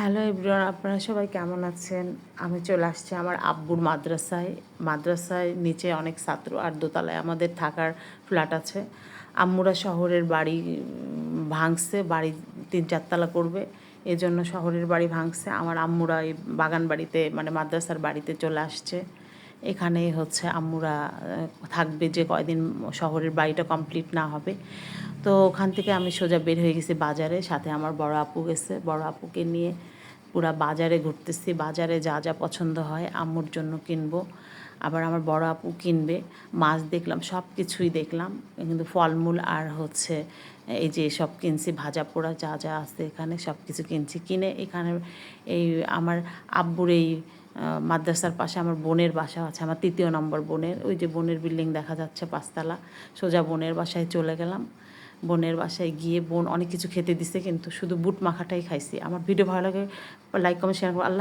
Hello everyone, আপনারা সবাই কেমন আছেন? আমি চলে আসছি আমার আব্বুর মাদ্রাসায় নিচে অনেক ছাত্র আর দোতলায় আমাদের থাকার ফ্ল্যাট আছে। আম্মুরা শহরের বাড়ি ভাঙছে, বাড়ি 3-4 তলা করবে, এজন্য শহরের বাড়ি ভাঙছে। আমার আম্মুরা এই বাগান বাড়িতে মানে মাদ্রাসার বাড়িতে চলে আসছে। এখানেই হচ্ছে আম্মুরা থাকবে যে কয়দিন শহরের বাড়িটা কমপ্লিট না হবে। তো ওখান থেকে আমি সোজা বের হয়ে গেছি বাজারে, সাথে আমার বড় আপু গেছে। বড় আপুকে নিয়ে পুরা বাজারে ঘুরতেছি। বাজারে যা যা পছন্দ হয় আম্মুর জন্য কিনবো, আবার আমার বড় আপু কিনবে। মাছ দেখলাম, সব কিছুই দেখলাম, কিন্তু ফলমূল আর হচ্ছে এই যে সব কিনছি, ভাজা পোড়া যা যা আছে এখানে সব কিছু কিনছি। কিনে এখানে এই আমার আব্বুর এই মাদ্রাসার পাশে আমার বোনের বাসা আছে, আমার 3য় নম্বর বোনের, ওই যে বোনের বিল্ডিং দেখা যাচ্ছে 5 তলা, সোজা বোনের বাসায় চলে গেলাম। বোনের বাসায় গিয়ে বোন অনেক কিছু খেতে দিছে, কিন্তু শুধু বুট মাখাটাই খাইছি। আমার ভিডিও ভালো লাগে লাইক কমেন্ট শেয়ার করো। আল্লাহ।